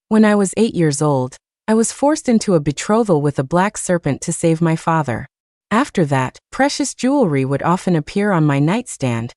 When I was 8 years old, I was forced into a betrothal with a black serpent to save my father. After that, precious jewelry would often appear on my nightstand,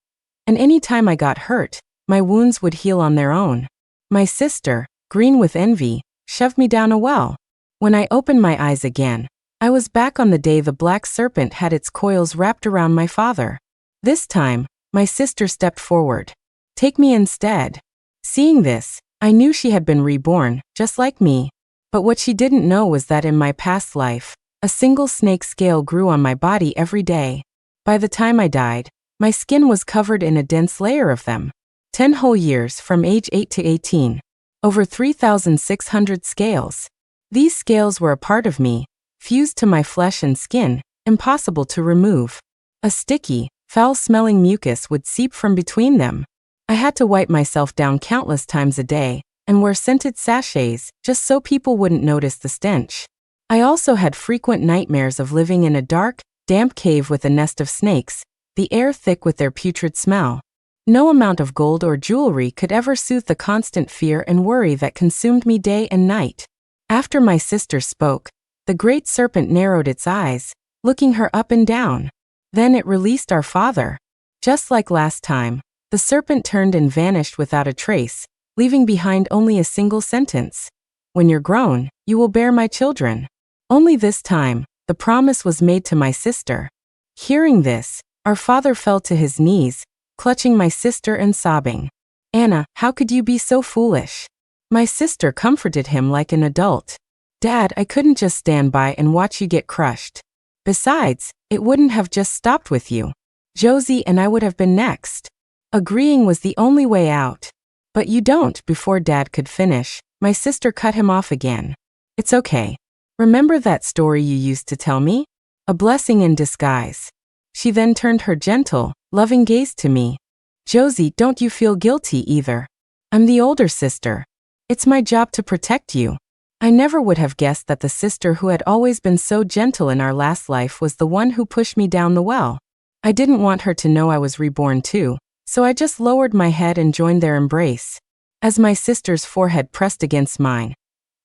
and any time I got hurt, my wounds would heal on their own. My sister, green with envy, shoved me down a well. When I opened my eyes again, I was back on the day the black serpent had its coils wrapped around my father. This time, my sister stepped forward. "Take me instead." Seeing this, I knew she had been reborn, just like me. But what she didn't know was that in my past life, a single snake scale grew on my body every day. By the time I died, my skin was covered in a dense layer of them. 10 whole years from age 8 to 18. Over 3,600 scales. These scales were a part of me, fused to my flesh and skin, impossible to remove. A sticky, foul-smelling mucus would seep from between them. I had to wipe myself down countless times a day, and wear scented sachets, just so people wouldn't notice the stench. I also had frequent nightmares of living in a dark, damp cave with a nest of snakes, the air thick with their putrid smell. No amount of gold or jewelry could ever soothe the constant fear and worry that consumed me day and night. After my sister spoke, the great serpent narrowed its eyes, looking her up and down. Then it released our father. Just like last time, the serpent turned and vanished without a trace, leaving behind only a single sentence. "When you're grown, you will bear my children." Only this time, the promise was made to my sister. Hearing this, our father fell to his knees, clutching my sister and sobbing. "Anna, how could you be so foolish?" My sister comforted him like an adult. "Dad, I couldn't just stand by and watch you get crushed. Besides, it wouldn't have just stopped with you. Josie and I would have been next." Agreeing was the only way out. "But you don't." Before Dad could finish, my sister cut him off again. "It's okay. Remember that story you used to tell me? A blessing in disguise." She then turned her gentle, loving gaze to me. "Josie, don't you feel guilty either? I'm the older sister. It's my job to protect you." I never would have guessed that the sister who had always been so gentle in our last life was the one who pushed me down the well. I didn't want her to know I was reborn too, so I just lowered my head and joined their embrace. As my sister's forehead pressed against mine,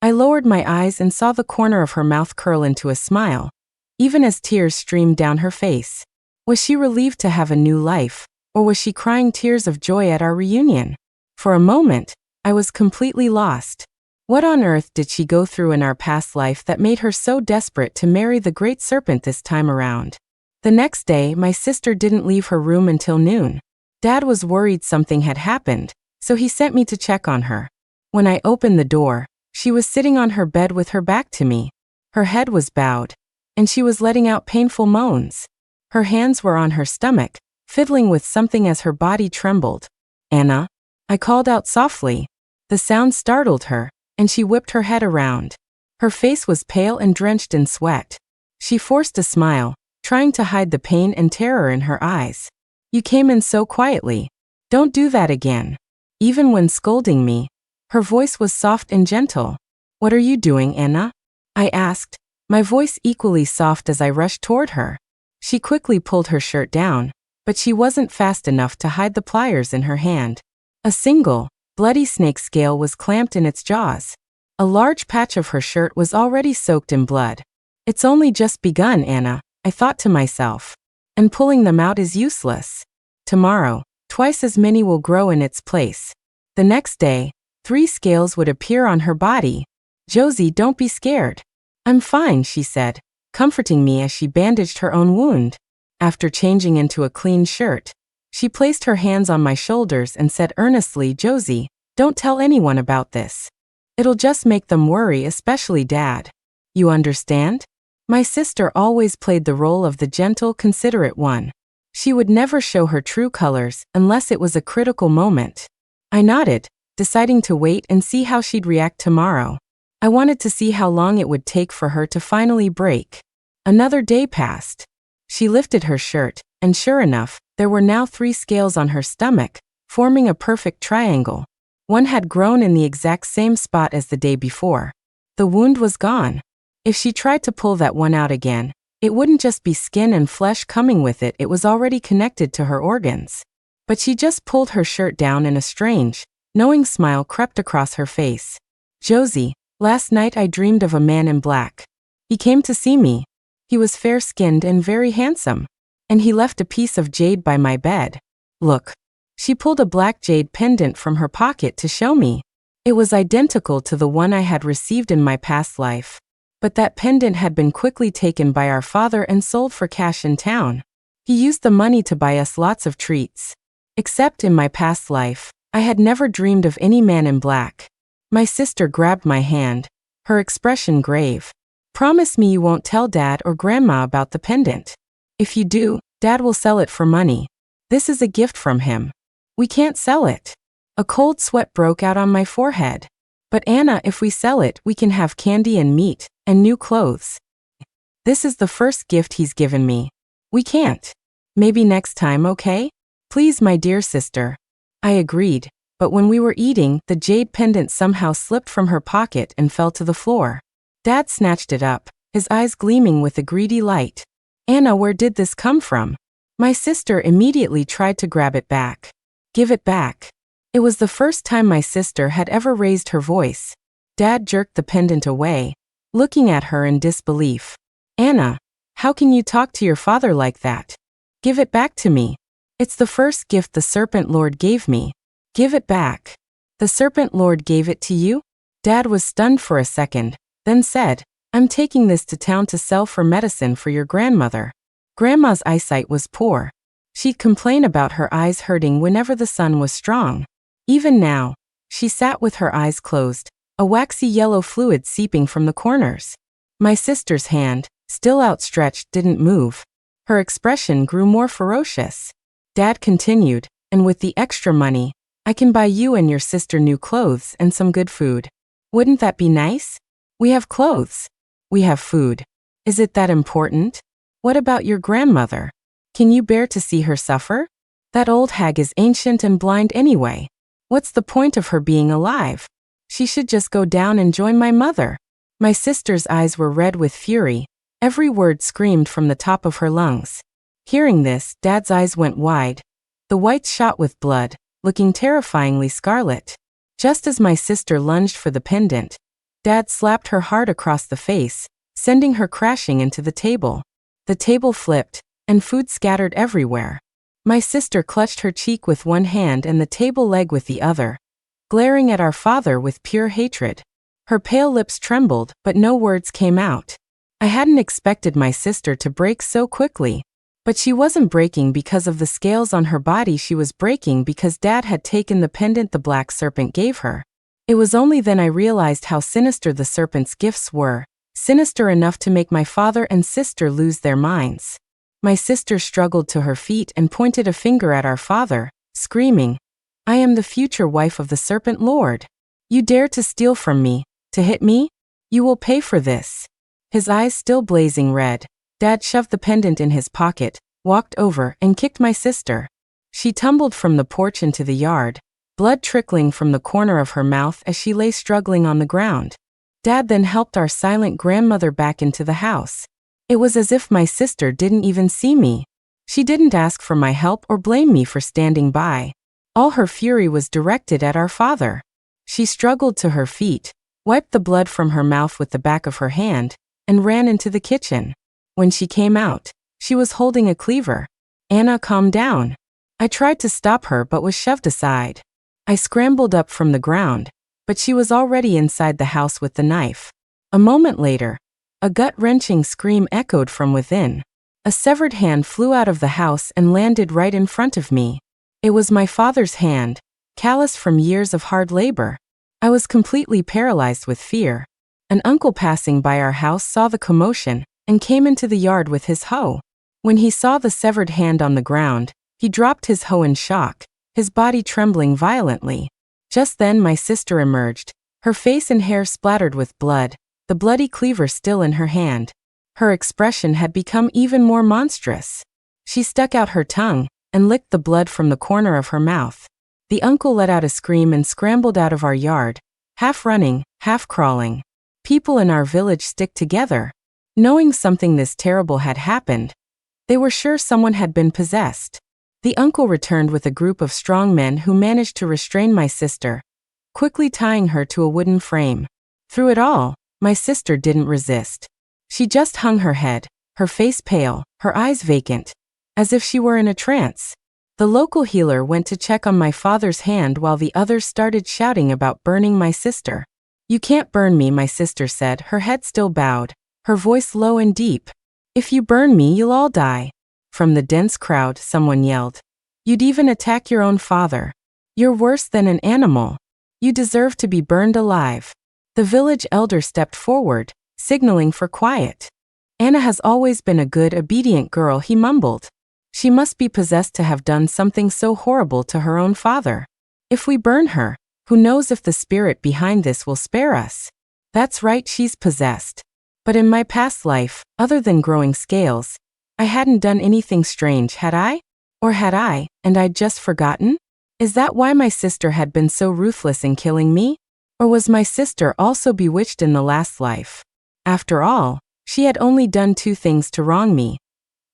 I lowered my eyes and saw the corner of her mouth curl into a smile, even as tears streamed down her face. Was she relieved to have a new life, or was she crying tears of joy at our reunion? For a moment, I was completely lost. What on earth did she go through in our past life that made her so desperate to marry the great serpent this time around? The next day, my sister didn't leave her room until noon. Dad was worried something had happened, so he sent me to check on her. When I opened the door, she was sitting on her bed with her back to me. Her head was bowed, and she was letting out painful moans. Her hands were on her stomach, fiddling with something as her body trembled. "Anna?" I called out softly. The sound startled her, and she whipped her head around. Her face was pale and drenched in sweat. She forced a smile, trying to hide the pain and terror in her eyes. "You came in so quietly. Don't do that again." Even when scolding me, her voice was soft and gentle. "What are you doing, Anna?" I asked, my voice equally soft as I rushed toward her. She quickly pulled her shirt down, but she wasn't fast enough to hide the pliers in her hand. A single, bloody snake scale was clamped in its jaws. A large patch of her shirt was already soaked in blood. "It's only just begun, Anna," I thought to myself. "And pulling them out is useless. Tomorrow, twice as many will grow in its place." The next day, 3 scales would appear on her body. "Josie, don't be scared. I'm fine," she said, comforting me as she bandaged her own wound. After changing into a clean shirt, she placed her hands on my shoulders and said earnestly, "Josie, don't tell anyone about this. It'll just make them worry, especially Dad. You understand?" My sister always played the role of the gentle, considerate one. She would never show her true colors unless it was a critical moment. I nodded, deciding to wait and see how she'd react tomorrow. I wanted to see how long it would take for her to finally break. Another day passed. She lifted her shirt, and sure enough, there were now 3 scales on her stomach, forming a perfect triangle. One had grown in the exact same spot as the day before. The wound was gone. If she tried to pull that one out again, it wouldn't just be skin and flesh coming with it, it was already connected to her organs. But she just pulled her shirt down and a strange, knowing smile crept across her face. Josie, last night I dreamed of a man in black. He came to see me. He was fair-skinned and very handsome. And he left a piece of jade by my bed. Look. She pulled a black jade pendant from her pocket to show me. It was identical to the one I had received in my past life. But that pendant had been quickly taken by our father and sold for cash in town. He used the money to buy us lots of treats. Except in my past life, I had never dreamed of any man in black. My sister grabbed my hand, her expression grave. Promise me you won't tell Dad or Grandma about the pendant. If you do, Dad will sell it for money. This is a gift from him. We can't sell it. A cold sweat broke out on my forehead. But Anna, if we sell it, we can have candy and meat, and new clothes. This is the first gift he's given me. We can't. Maybe next time, okay? Please, my dear sister. I agreed, but when we were eating, the jade pendant somehow slipped from her pocket and fell to the floor. Dad snatched it up, his eyes gleaming with a greedy light. Anna, where did this come from? My sister immediately tried to grab it back. Give it back. It was the first time my sister had ever raised her voice. Dad jerked the pendant away, looking at her in disbelief. Anna, how can you talk to your father like that? Give it back to me. It's the first gift the Serpent Lord gave me. Give it back. The Serpent Lord gave it to you? Dad was stunned for a second, then said, I'm taking this to town to sell for medicine for your grandmother. Grandma's eyesight was poor. She'd complain about her eyes hurting whenever the sun was strong. Even now, she sat with her eyes closed, a waxy yellow fluid seeping from the corners. My sister's hand, still outstretched, didn't move. Her expression grew more ferocious. Dad continued, and with the extra money, I can buy you and your sister new clothes and some good food. Wouldn't that be nice? We have clothes. We have food. Is it that important? What about your grandmother? Can you bear to see her suffer? That old hag is ancient and blind anyway. What's the point of her being alive? She should just go down and join my mother. My sister's eyes were red with fury. Every word screamed from the top of her lungs. Hearing this, Dad's eyes went wide. The whites shot with blood, looking terrifyingly scarlet. Just as my sister lunged for the pendant, Dad slapped her hard across the face, sending her crashing into the table. The table flipped, and food scattered everywhere. My sister clutched her cheek with one hand and the table leg with the other, glaring at our father with pure hatred. Her pale lips trembled, but no words came out. I hadn't expected my sister to break so quickly. But she wasn't breaking because of the scales on her body, she was breaking because Dad had taken the pendant the black serpent gave her. It was only then I realized how sinister the serpent's gifts were, sinister enough to make my father and sister lose their minds. My sister struggled to her feet and pointed a finger at our father, screaming, I am the future wife of the Serpent Lord. You dare to steal from me, to hit me? You will pay for this. His eyes still blazing red, Dad shoved the pendant in his pocket, walked over and kicked my sister. She tumbled from the porch into the yard, blood trickling from the corner of her mouth as she lay struggling on the ground. Dad then helped our silent grandmother back into the house. It was as if my sister didn't even see me. She didn't ask for my help or blame me for standing by. All her fury was directed at our father. She struggled to her feet, wiped the blood from her mouth with the back of her hand, and ran into the kitchen. When she came out, she was holding a cleaver. Anna, calm down. I tried to stop her but was shoved aside. I scrambled up from the ground, but she was already inside the house with the knife. A moment later, a gut-wrenching scream echoed from within. A severed hand flew out of the house and landed right in front of me. It was my father's hand, calloused from years of hard labor. I was completely paralyzed with fear. An uncle passing by our house saw the commotion and came into the yard with his hoe. When he saw the severed hand on the ground, he dropped his hoe in shock, his body trembling violently. Just then my sister emerged, her face and hair splattered with blood, the bloody cleaver still in her hand. Her expression had become even more monstrous. She stuck out her tongue and licked the blood from the corner of her mouth. The uncle let out a scream and scrambled out of our yard, half running, half crawling. People in our village stick together. Knowing something this terrible had happened, they were sure someone had been possessed. The uncle returned with a group of strong men who managed to restrain my sister, quickly tying her to a wooden frame. Through it all, my sister didn't resist. She just hung her head, her face pale, her eyes vacant, as if she were in a trance. The local healer went to check on my father's hand while the others started shouting about burning my sister. "You can't burn me," my sister said, her head still bowed, her voice low and deep. "If you burn me, you'll all die." From the dense crowd, someone yelled, "You'd even attack your own father. You're worse than an animal. You deserve to be burned alive." The village elder stepped forward, signaling for quiet. "Anna has always been a good, obedient girl," he mumbled. "She must be possessed to have done something so horrible to her own father. If we burn her, who knows if the spirit behind this will spare us?" "That's right, she's possessed. But in my past life, other than growing scales, I hadn't done anything strange, had I? Or had I, and I'd just forgotten? Is that why my sister had been so ruthless in killing me? Or was my sister also bewitched in the last life? After all, she had only done 2 things to wrong me: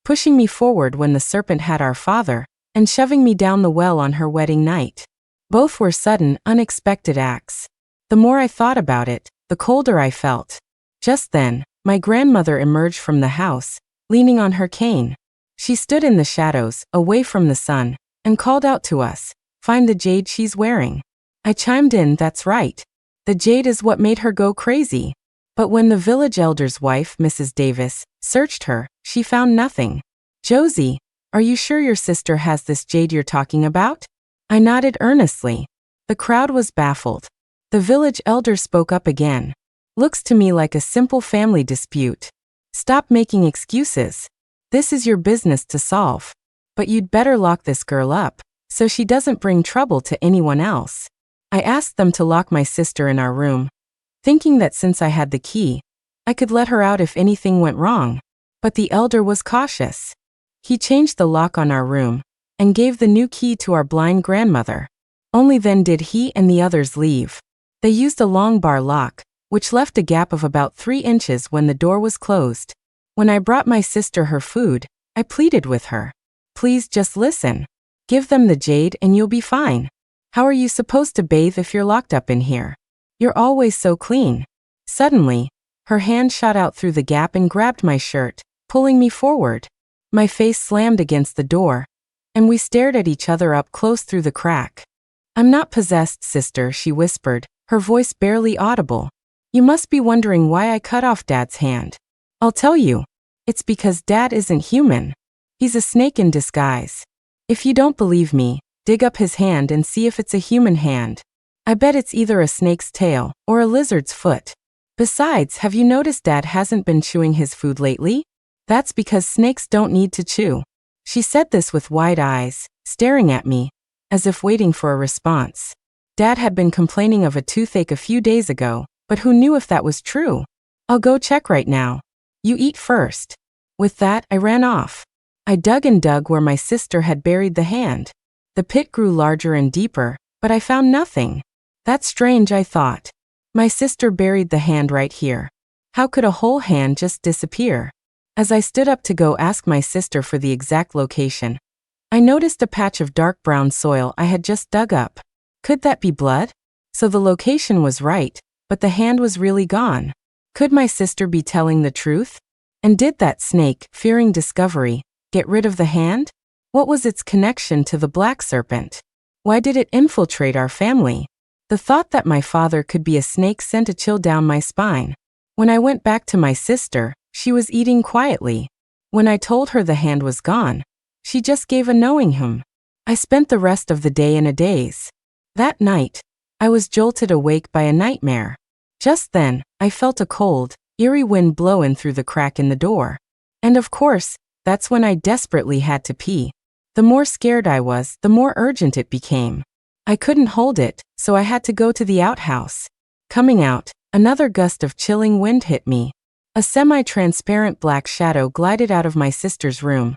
pushing me forward when the serpent had our father, and shoving me down the well on her wedding night. Both were sudden, unexpected acts. The more I thought about it, the colder I felt. Just then, my grandmother emerged from the house, leaning on her cane. She stood in the shadows, away from the sun, and called out to us, "Find the jade she's wearing." I chimed in, "That's right. The jade is what made her go crazy." But when the village elder's wife, Mrs. Davis, searched her, she found nothing. "Josie, are you sure your sister has this jade you're talking about?" I nodded earnestly. The crowd was baffled. The village elder spoke up again. "Looks to me like a simple family dispute. Stop making excuses. This is your business to solve. But you'd better lock this girl up, so she doesn't bring trouble to anyone else." I asked them to lock my sister in our room, thinking that since I had the key, I could let her out if anything went wrong. But the elder was cautious. He changed the lock on our room, and gave the new key to our blind grandmother. Only then did he and the others leave. They used a long bar lock, which left a gap of about 3 inches when the door was closed. When I brought my sister her food, I pleaded with her. "Please just listen. Give them the jade and you'll be fine. How are you supposed to bathe if you're locked up in here? You're always so clean." Suddenly, her hand shot out through the gap and grabbed my shirt, pulling me forward. My face slammed against the door, and we stared at each other up close through the crack. "I'm not possessed, sister," she whispered, her voice barely audible. "You must be wondering why I cut off Dad's hand. I'll tell you. It's because Dad isn't human. He's a snake in disguise. If you don't believe me, dig up his hand and see if it's a human hand. I bet it's either a snake's tail or a lizard's foot. Besides, have you noticed Dad hasn't been chewing his food lately? That's because snakes don't need to chew." She said this with wide eyes, staring at me, as if waiting for a response. Dad had been complaining of a toothache a few days ago, but who knew if that was true? "I'll go check right now. You eat first." With that, I ran off. I dug and dug where my sister had buried the hand. The pit grew larger and deeper, but I found nothing. That's strange, I thought. My sister buried the hand right here. How could a whole hand just disappear? As I stood up to go ask my sister for the exact location, I noticed a patch of dark brown soil I had just dug up. Could that be blood? So the location was right, but the hand was really gone. Could my sister be telling the truth? And did that snake, fearing discovery, get rid of the hand? What was its connection to the black serpent? Why did it infiltrate our family? The thought that my father could be a snake sent a chill down my spine. When I went back to my sister, she was eating quietly. When I told her the hand was gone, she just gave a knowing hum. I spent the rest of the day in a daze. That night, I was jolted awake by a nightmare. Just then, I felt a cold, eerie wind blow in through the crack in the door. And of course, that's when I desperately had to pee. The more scared I was, the more urgent it became. I couldn't hold it, so I had to go to the outhouse. Coming out, another gust of chilling wind hit me. A semi-transparent black shadow glided out of my sister's room,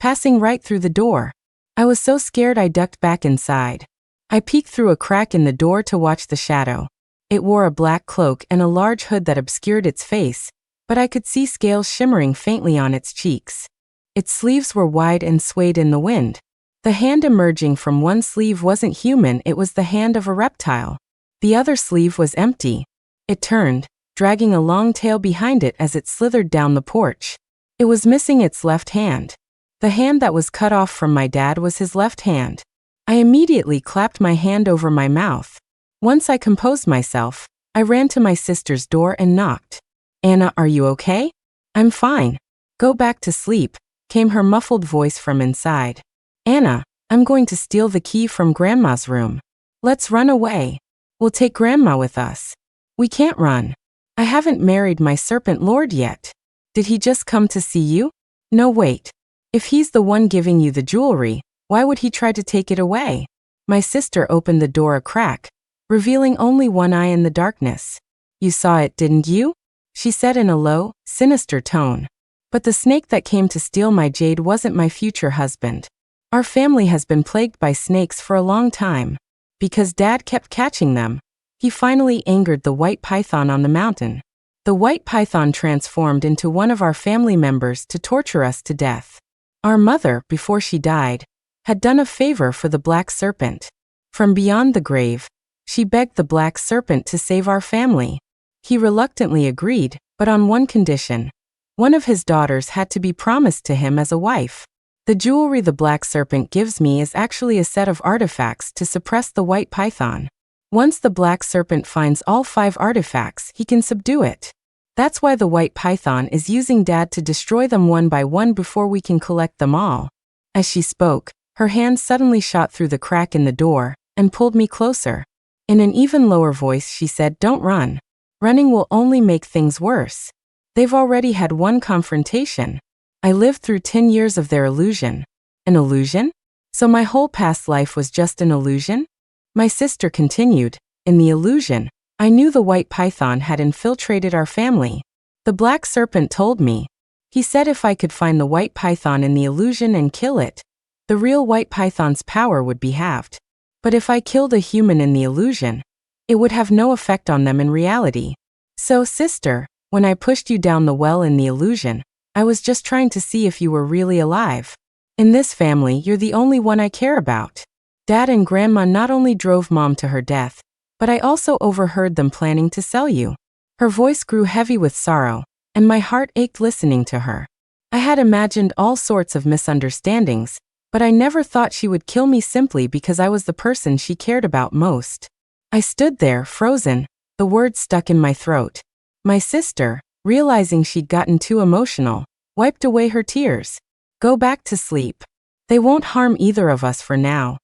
passing right through the door. I was so scared I ducked back inside. I peeked through a crack in the door to watch the shadow. It wore a black cloak and a large hood that obscured its face, but I could see scales shimmering faintly on its cheeks. Its sleeves were wide and swayed in the wind. The hand emerging from one sleeve wasn't human, it was the hand of a reptile. The other sleeve was empty. It turned, dragging a long tail behind it as it slithered down the porch. It was missing its left hand. The hand that was cut off from my dad was his left hand. I immediately clapped my hand over my mouth. Once I composed myself, I ran to my sister's door and knocked. "Anna, are you okay?" "I'm fine. Go back to sleep," came her muffled voice from inside. "Anna, I'm going to steal the key from Grandma's room. Let's run away. We'll take Grandma with us." "We can't run. I haven't married my serpent lord yet." "Did he just come to see you?" "No, wait. If he's the one giving you the jewelry, why would he try to take it away?" My sister opened the door a crack, revealing only one eye in the darkness. "You saw it, didn't you?" she said in a low, sinister tone. "But the snake that came to steal my jade wasn't my future husband. Our family has been plagued by snakes for a long time. Because Dad kept catching them, he finally angered the white python on the mountain. The white python transformed into one of our family members to torture us to death. Our mother, before she died, had done a favor for the black serpent. From beyond the grave, she begged the black serpent to save our family. He reluctantly agreed, but on one condition. One of his daughters had to be promised to him as a wife. The jewelry the black serpent gives me is actually a set of artifacts to suppress the white python. Once the black serpent finds all 5 artifacts, he can subdue it. That's why the white python is using Dad to destroy them one by one before we can collect them all." As she spoke, her hand suddenly shot through the crack in the door and pulled me closer. In an even lower voice she said, "Don't run. Running will only make things worse. They've already had one confrontation. I lived through 10 years of their illusion." "An illusion? So my whole past life was just an illusion?" My sister continued, "In the illusion, I knew the white python had infiltrated our family. The black serpent told me. He said if I could find the white python in the illusion and kill it, the real white python's power would be halved. But if I killed a human in the illusion, it would have no effect on them in reality. So, sister, when I pushed you down the well in the illusion, I was just trying to see if you were really alive. In this family, you're the only one I care about. Dad and Grandma not only drove Mom to her death, but I also overheard them planning to sell you." Her voice grew heavy with sorrow, and my heart ached listening to her. I had imagined all sorts of misunderstandings, but I never thought she would kill me simply because I was the person she cared about most. I stood there, frozen, the words stuck in my throat. My sister, realizing she'd gotten too emotional, wiped away her tears. "Go back to sleep. They won't harm either of us for now."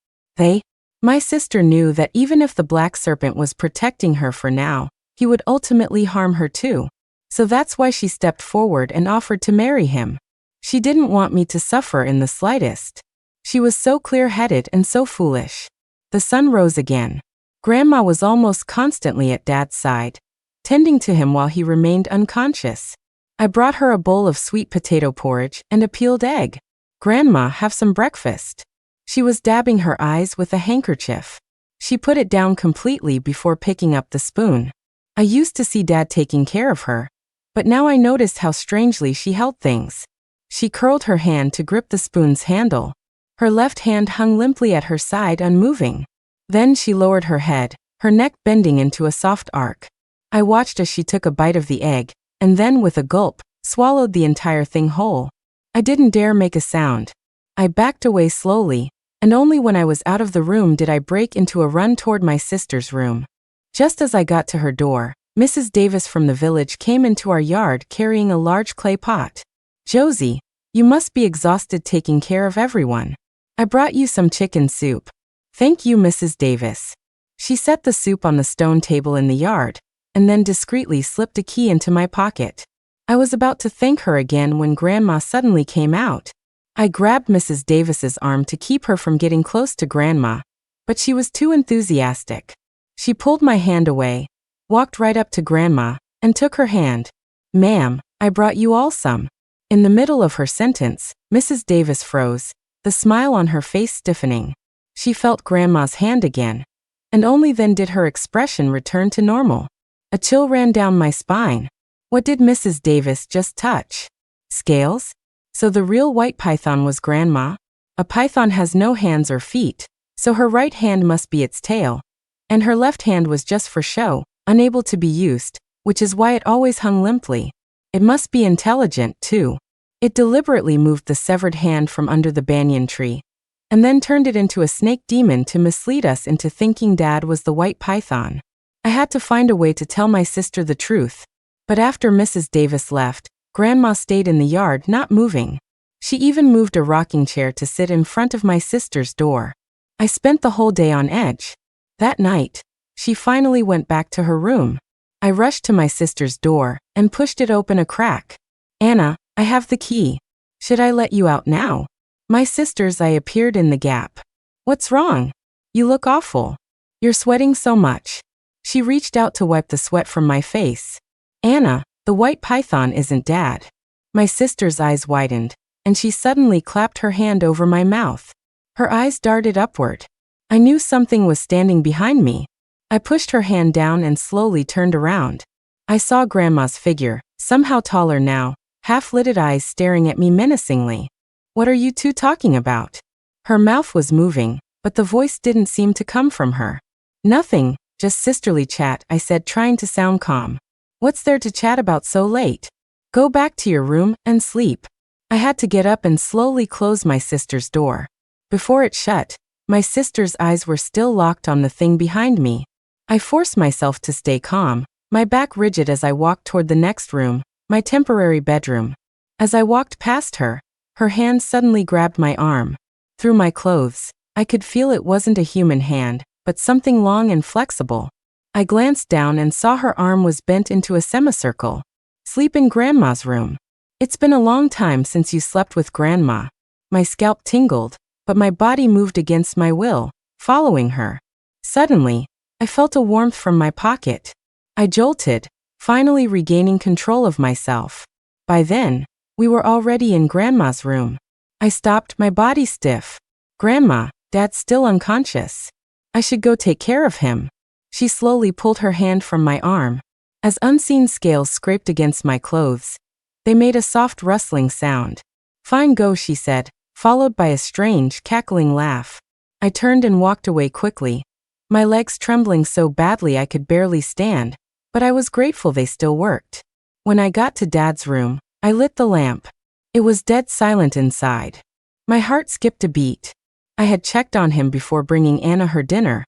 My sister knew that even if the black serpent was protecting her for now, he would ultimately harm her too. So that's why she stepped forward and offered to marry him. She didn't want me to suffer in the slightest. She was so clear-headed and so foolish. The sun rose again. Grandma was almost constantly at Dad's side, tending to him while he remained unconscious. I brought her a bowl of sweet potato porridge and a peeled egg. "Grandma, have some breakfast." She was dabbing her eyes with a handkerchief. She put it down completely before picking up the spoon. I used to see Dad taking care of her, but now I noticed how strangely she held things. She curled her hand to grip the spoon's handle. Her left hand hung limply at her side, unmoving. Then she lowered her head, her neck bending into a soft arc. I watched as she took a bite of the egg, and then, with a gulp, swallowed the entire thing whole. I didn't dare make a sound. I backed away slowly, and only when I was out of the room did I break into a run toward my sister's room. Just as I got to her door, Mrs. Davis from the village came into our yard carrying a large clay pot. "Josie, you must be exhausted taking care of everyone. I brought you some chicken soup." "Thank you, Mrs. Davis." She set the soup on the stone table in the yard, and then discreetly slipped a key into my pocket. I was about to thank her again when Grandma suddenly came out. I grabbed Mrs. Davis's arm to keep her from getting close to Grandma, but she was too enthusiastic. She pulled my hand away, walked right up to Grandma, and took her hand. "Ma'am, I brought you all some." In the middle of her sentence, Mrs. Davis froze, the smile on her face stiffening. She felt Grandma's hand again, and only then did her expression return to normal. A chill ran down my spine. What did Mrs. Davis just touch? Scales? So the real white python was Grandma? A python has no hands or feet, so her right hand must be its tail, and her left hand was just for show, unable to be used, which is why it always hung limply. It must be intelligent, too. It deliberately moved the severed hand from under the banyan tree, and then turned it into a snake demon to mislead us into thinking Dad was the white python. I had to find a way to tell my sister the truth. But after Mrs. Davis left, Grandma stayed in the yard, not moving. She even moved a rocking chair to sit in front of my sister's door. I spent the whole day on edge. That night, she finally went back to her room. I rushed to my sister's door and pushed it open a crack. "Anna, I have the key. Should I let you out now?" My sister's eye appeared in the gap. "What's wrong? You look awful. You're sweating so much." She reached out to wipe the sweat from my face. "Anna, the white python isn't Dad." My sister's eyes widened, and she suddenly clapped her hand over my mouth. Her eyes darted upward. I knew something was standing behind me. I pushed her hand down and slowly turned around. I saw Grandma's figure, somehow taller now, half-lidded eyes staring at me menacingly. "What are you two talking about?" Her mouth was moving, but the voice didn't seem to come from her. "Nothing, just sisterly chat," I said, trying to sound calm. "What's there to chat about so late? Go back to your room and sleep." I had to get up and slowly close my sister's door. Before it shut, my sister's eyes were still locked on the thing behind me. I forced myself to stay calm, my back rigid as I walked toward the next room, my temporary bedroom. As I walked past her, her hand suddenly grabbed my arm. Through my clothes, I could feel it wasn't a human hand, but something long and flexible. I glanced down and saw her arm was bent into a semicircle. "Sleep in Grandma's room. It's been a long time since you slept with Grandma." My scalp tingled, but my body moved against my will, following her. Suddenly, I felt a warmth from my pocket. I jolted, finally regaining control of myself. By then, we were already in Grandma's room. I stopped, my body stiff. "Grandma, Dad's still unconscious. I should go take care of him." She slowly pulled her hand from my arm. As unseen scales scraped against my clothes, they made a soft rustling sound. "Fine, go," she said, followed by a strange, cackling laugh. I turned and walked away quickly, my legs trembling so badly I could barely stand, but I was grateful they still worked. When I got to Dad's room, I lit the lamp. It was dead silent inside. My heart skipped a beat. I had checked on him before bringing Anna her dinner,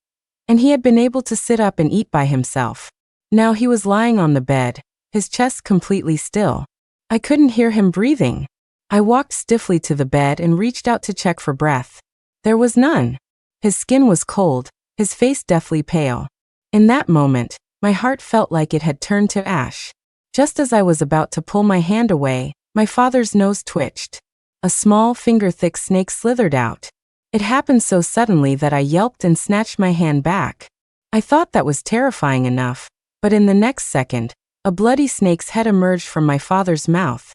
and he had been able to sit up and eat by himself. Now he was lying on the bed, his chest completely still. I couldn't hear him breathing. I walked stiffly to the bed and reached out to check for breath. There was none. His skin was cold, his face deathly pale. In that moment, my heart felt like it had turned to ash. Just as I was about to pull my hand away, my father's nose twitched. A small, finger-thick snake slithered out. It happened so suddenly that I yelped and snatched my hand back. I thought that was terrifying enough, but in the next second, a bloody snake's head emerged from my father's mouth.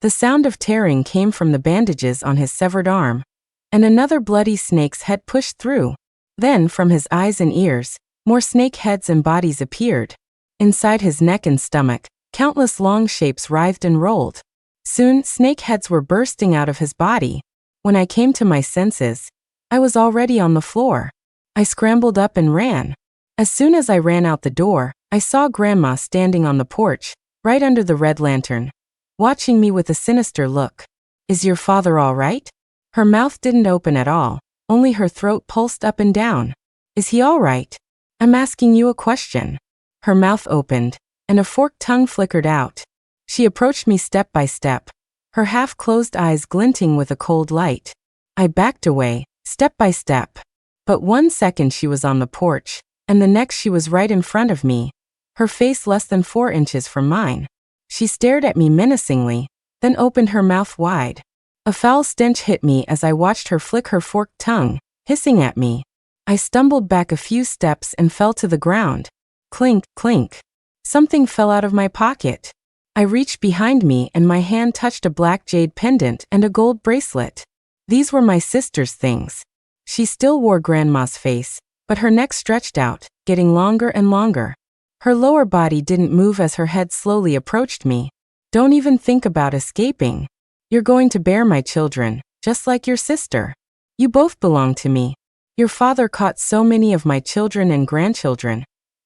The sound of tearing came from the bandages on his severed arm, and another bloody snake's head pushed through. Then, from his eyes and ears, more snake heads and bodies appeared. Inside his neck and stomach, countless long shapes writhed and rolled. Soon, snake heads were bursting out of his body. When I came to my senses, I was already on the floor. I scrambled up and ran. As soon as I ran out the door, I saw Grandma standing on the porch, right under the red lantern, watching me with a sinister look. "Is your father all right?" Her mouth didn't open at all, only her throat pulsed up and down. "Is he all right? I'm asking you a question." Her mouth opened, and a forked tongue flickered out. She approached me step by step, her half-closed eyes glinting with a cold light. I backed away, step by step. But 1 second she was on the porch, and the next she was right in front of me, her face less than 4 inches from mine. She stared at me menacingly, then opened her mouth wide. A foul stench hit me as I watched her flick her forked tongue, hissing at me. I stumbled back a few steps and fell to the ground. Clink, clink. Something fell out of my pocket. I reached behind me and my hand touched a black jade pendant and a gold bracelet. These were my sister's things. She still wore Grandma's face, but her neck stretched out, getting longer and longer. Her lower body didn't move as her head slowly approached me. "Don't even think about escaping. You're going to bear my children, just like your sister. You both belong to me. Your father caught so many of my children and grandchildren,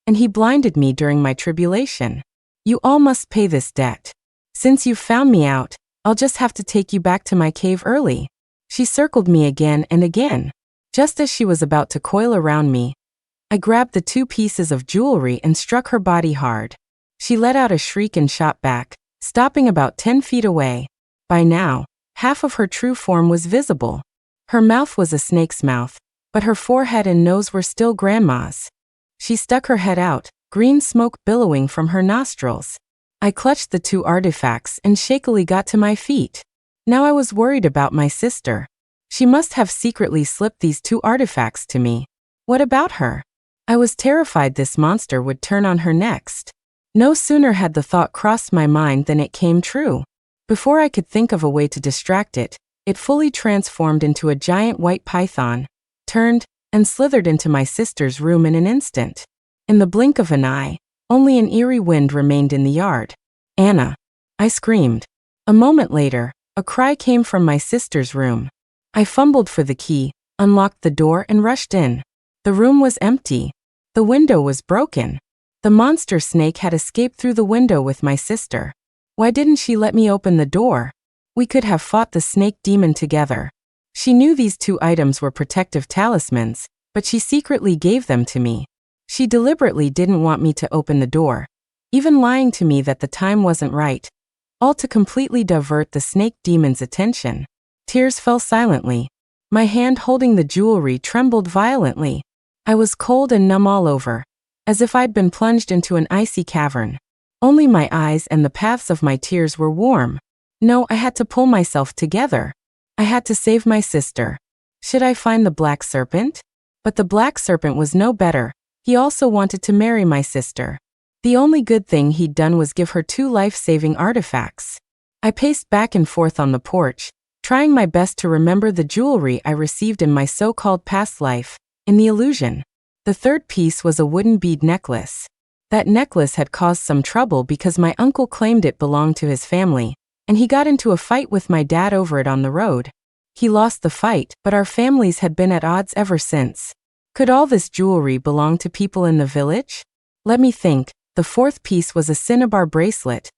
and he blinded me during my tribulation. You all must pay this debt. Since you've found me out, I'll just have to take you back to my cave early." She circled me again and again. Just as she was about to coil around me, I grabbed the 2 pieces of jewelry and struck her body hard. She let out a shriek and shot back, stopping about 10 feet away. By now, half of her true form was visible. Her mouth was a snake's mouth, but her forehead and nose were still Grandma's. She stuck her head out, green smoke billowing from her nostrils. I clutched the 2 artifacts and shakily got to my feet. Now I was worried about my sister. She must have secretly slipped these 2 artifacts to me. What about her? I was terrified this monster would turn on her next. No sooner had the thought crossed my mind than it came true. Before I could think of a way to distract it, it fully transformed into a giant white python, turned, and slithered into my sister's room in an instant. In the blink of an eye, only an eerie wind remained in the yard. "Anna!" I screamed. A moment later, a cry came from my sister's room. I fumbled for the key, unlocked the door and rushed in. The room was empty. The window was broken. The monster snake had escaped through the window with my sister. Why didn't she let me open the door? We could have fought the snake demon together. She knew these 2 items were protective talismans, but she secretly gave them to me. She deliberately didn't want me to open the door, even lying to me that the time wasn't right, all to completely divert the snake demon's attention. Tears fell silently. My hand holding the jewelry trembled violently. I was cold and numb all over, as if I'd been plunged into an icy cavern. Only my eyes and the paths of my tears were warm. No, I had to pull myself together. I had to save my sister. Should I find the black serpent? But the black serpent was no better. He also wanted to marry my sister. The only good thing he'd done was give her 2 life-saving artifacts. I paced back and forth on the porch, trying my best to remember the jewelry I received in my so-called past life, in the illusion. The 3rd piece was a wooden bead necklace. That necklace had caused some trouble because my uncle claimed it belonged to his family, and he got into a fight with my dad over it on the road. He lost the fight, but our families had been at odds ever since. Could all this jewelry belong to people in the village? Let me think. The 4th piece was a cinnabar bracelet,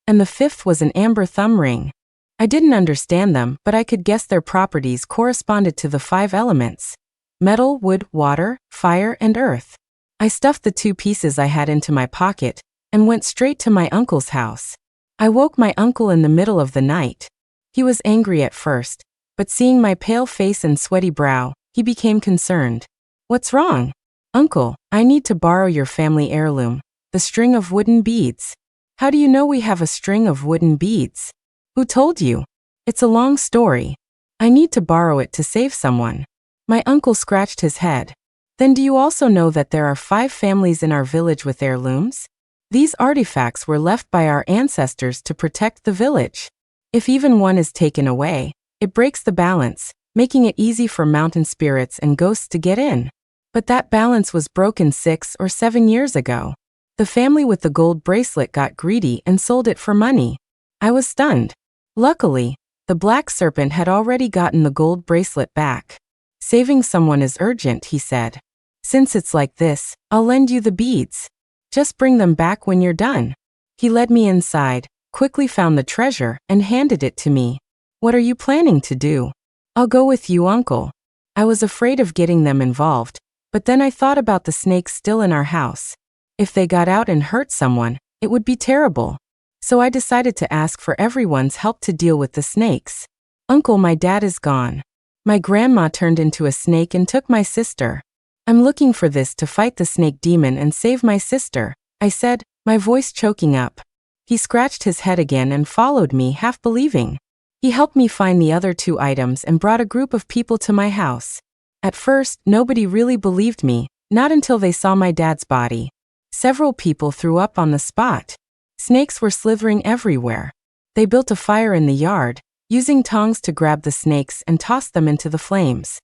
and the 5th was an amber thumb ring. I didn't understand them, but I could guess their properties corresponded to the 5 elements: metal, wood, water, fire, and earth. I stuffed the 2 pieces I had into my pocket and went straight to my uncle's house. I woke my uncle in the middle of the night. He was angry at first, but seeing my pale face and sweaty brow, he became concerned. "What's wrong?" "Uncle, I need to borrow your family heirloom, the string of wooden beads." "How do you know we have a string of wooden beads?" "Who told you?" "It's a long story. I need to borrow it to save someone." My uncle scratched his head. "Then do you also know that there are 5 families in our village with heirlooms? These artifacts were left by our ancestors to protect the village. If even one is taken away, it breaks the balance, making it easy for mountain spirits and ghosts to get in. But that balance was broken 6 or 7 years ago. The family with the gold bracelet got greedy and sold it for money." I was stunned. Luckily, the black serpent had already gotten the gold bracelet back. "Saving someone is urgent," he said. "Since it's like this, I'll lend you the beads. Just bring them back when you're done." He led me inside, quickly found the treasure, and handed it to me. "What are you planning to do?" "I'll go with you, Uncle." I was afraid of getting them involved, but then I thought about the snakes still in our house. If they got out and hurt someone, it would be terrible. So I decided to ask for everyone's help to deal with the snakes. "Uncle, my dad is gone. My grandma turned into a snake and took my sister. I'm looking for this to fight the snake demon and save my sister," I said, my voice choking up. He scratched his head again and followed me, half believing. He helped me find the other 2 items and brought a group of people to my house. At first, nobody really believed me, not until they saw my dad's body. Several people threw up on the spot. Snakes were slithering everywhere. They built a fire in the yard, using tongs to grab the snakes and toss them into the flames.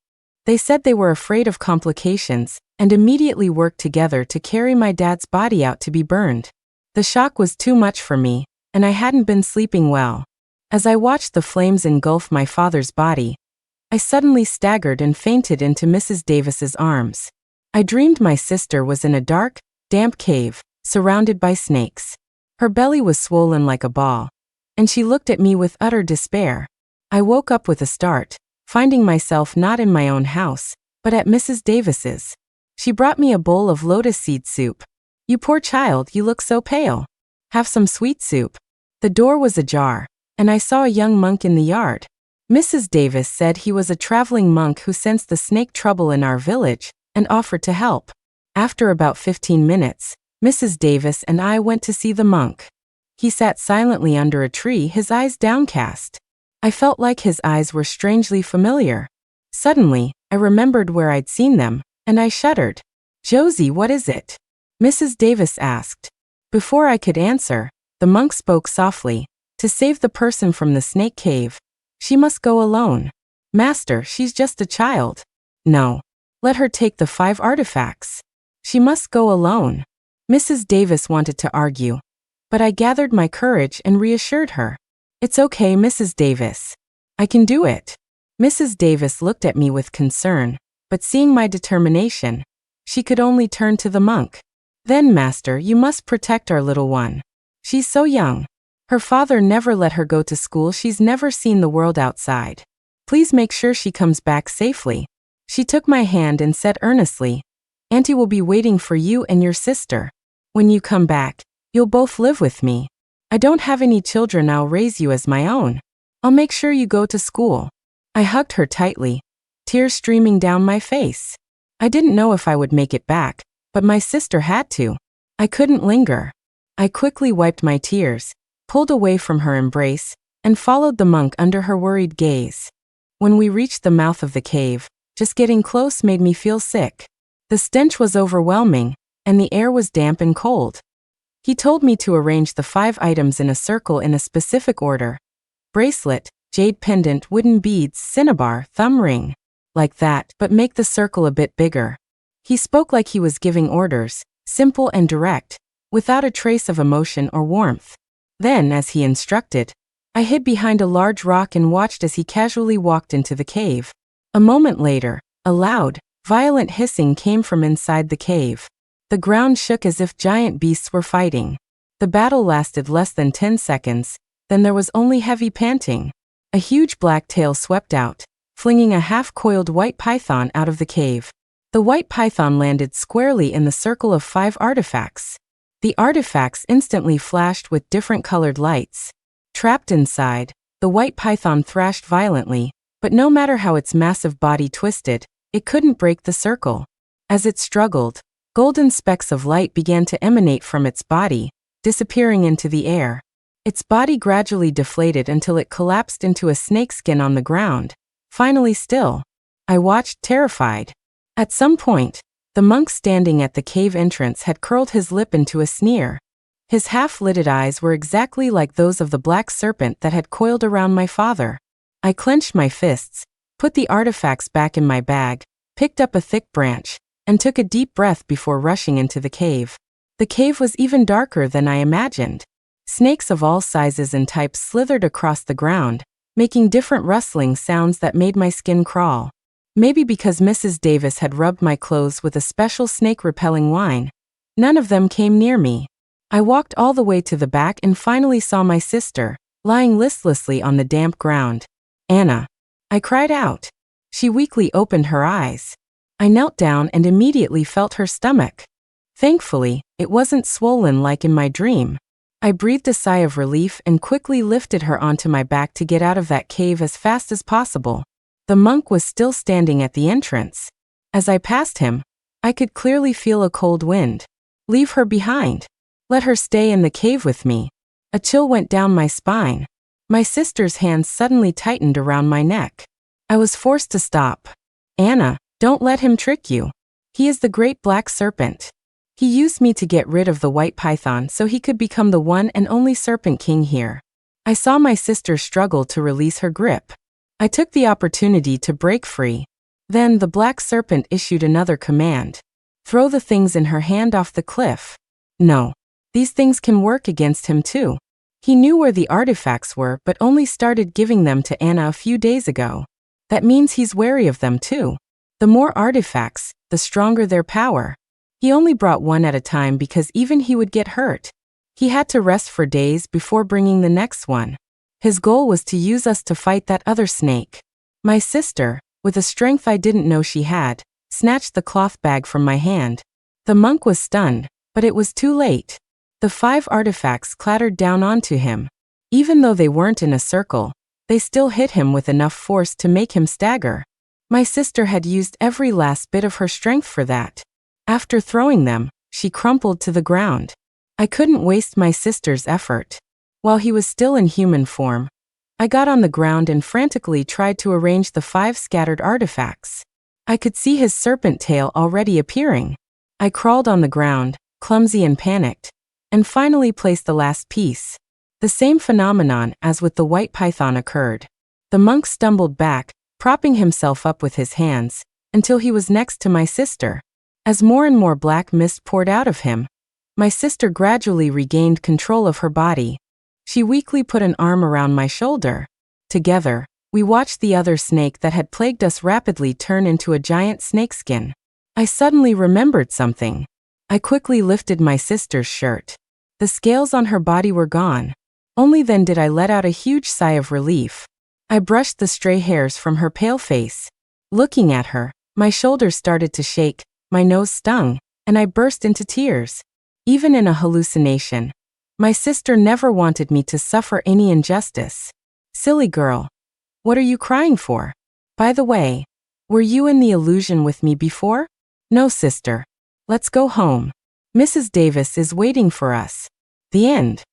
They said they were afraid of complications and immediately worked together to carry my dad's body out to be burned. The shock was too much for me, and I hadn't been sleeping well. As I watched the flames engulf my father's body, I suddenly staggered and fainted into Mrs. Davis's arms. I dreamed my sister was in a dark, damp cave, surrounded by snakes. Her belly was swollen like a ball, and she looked at me with utter despair. I woke up with a start, finding myself not in my own house, but at Mrs. Davis's. She brought me a bowl of lotus seed soup. "You poor child, you look so pale. Have some sweet soup." The door was ajar, and I saw a young monk in the yard. Mrs. Davis said he was a traveling monk who sensed the snake trouble in our village and offered to help. After about 15 minutes, Mrs. Davis and I went to see the monk. He sat silently under a tree, his eyes downcast. I felt like his eyes were strangely familiar. Suddenly, I remembered where I'd seen them, and I shuddered. "Josie, what is it?" Mrs. Davis asked. Before I could answer, the monk spoke softly. "To save the person from the snake cave, she must go alone." "Master, she's just a child." "No. Let her take the 5 artifacts. She must go alone." Mrs. Davis wanted to argue, but I gathered my courage and reassured her. "It's okay, Mrs. Davis. I can do it." Mrs. Davis looked at me with concern, but seeing my determination, she could only turn to the monk. "Then, Master, you must protect our little one. She's so young. Her father never let her go to school. She's never seen the world outside. Please make sure she comes back safely." She took my hand and said earnestly, "Auntie will be waiting for you and your sister. When you come back, you'll both live with me. I don't have any children. I'll raise you as my own. I'll make sure you go to school." I hugged her tightly, tears streaming down my face. I didn't know if I would make it back, but my sister had to. I couldn't linger. I quickly wiped my tears, pulled away from her embrace, and followed the monk under her worried gaze. When we reached the mouth of the cave, just getting close made me feel sick. The stench was overwhelming, and the air was damp and cold. He told me to arrange the 5 items in a circle in a specific order: bracelet, jade pendant, wooden beads, cinnabar, thumb ring. Like that, but make the circle a bit bigger. He spoke like he was giving orders, simple and direct, without a trace of emotion or warmth. Then, as he instructed, I hid behind a large rock and watched as he casually walked into the cave. A moment later, a loud, violent hissing came from inside the cave. The ground shook as if giant beasts were fighting. The battle lasted less than 10 seconds, then there was only heavy panting. A huge black tail swept out, flinging a half-coiled white python out of the cave. The white python landed squarely in the circle of 5 artifacts. The artifacts instantly flashed with different colored lights. Trapped inside, the white python thrashed violently, but no matter how its massive body twisted, it couldn't break the circle. As it struggled, golden specks of light began to emanate from its body, disappearing into the air. Its body gradually deflated until it collapsed into a snakeskin on the ground, finally still. I watched, terrified. At some point, the monk standing at the cave entrance had curled his lip into a sneer. His half-lidded eyes were exactly like those of the black serpent that had coiled around my father. I clenched my fists, put the artifacts back in my bag, picked up a thick branch, and took a deep breath before rushing into the cave. The cave was even darker than I imagined. Snakes of all sizes and types slithered across the ground, making different rustling sounds that made my skin crawl. Maybe because Mrs. Davis had rubbed my clothes with a special snake-repelling wine, none of them came near me. I walked all the way to the back and finally saw my sister, lying listlessly on the damp ground. "Anna!" I cried out. She weakly opened her eyes. I knelt down and immediately felt her stomach. Thankfully, it wasn't swollen like in my dream. I breathed a sigh of relief and quickly lifted her onto my back to get out of that cave as fast as possible. The monk was still standing at the entrance. As I passed him, I could clearly feel a cold wind. Leave her behind. Let her stay in the cave with me. A chill went down my spine. My sister's hands suddenly tightened around my neck. I was forced to stop. "Anna, don't let him trick you. He is the great black serpent. He used me to get rid of the white python so he could become the one and only serpent king here." I saw my sister struggle to release her grip. I took the opportunity to break free. Then the black serpent issued another command. "Throw the things in her hand off the cliff." No. These things can work against him too. He knew where the artifacts were but only started giving them to Anna a few days ago. That means he's wary of them too. The more artifacts, the stronger their power. He only brought one at a time because even he would get hurt. He had to rest for days before bringing the next one. His goal was to use us to fight that other snake. My sister, with a strength I didn't know she had, snatched the cloth bag from my hand. The monk was stunned, but it was too late. The 5 artifacts clattered down onto him. Even though they weren't in a circle, they still hit him with enough force to make him stagger. My sister had used every last bit of her strength for that. After throwing them, she crumpled to the ground. I couldn't waste my sister's effort. While he was still in human form, I got on the ground and frantically tried to arrange the 5 scattered artifacts. I could see his serpent tail already appearing. I crawled on the ground, clumsy and panicked, and finally placed the last piece. The same phenomenon as with the white python occurred. The monk stumbled back, propping himself up with his hands, until he was next to my sister. As more and more black mist poured out of him, my sister gradually regained control of her body. She weakly put an arm around my shoulder. Together, we watched the other snake that had plagued us rapidly turn into a giant snakeskin. I suddenly remembered something. I quickly lifted my sister's shirt. The scales on her body were gone. Only then did I let out a huge sigh of relief. I brushed the stray hairs from her pale face. Looking at her, my shoulders started to shake, my nose stung, and I burst into tears. Even in a hallucination, my sister never wanted me to suffer any injustice. Silly girl. What are you crying for? By the way, were you in the illusion with me before? No, sister. Let's go home. Mrs. Davis is waiting for us. The end.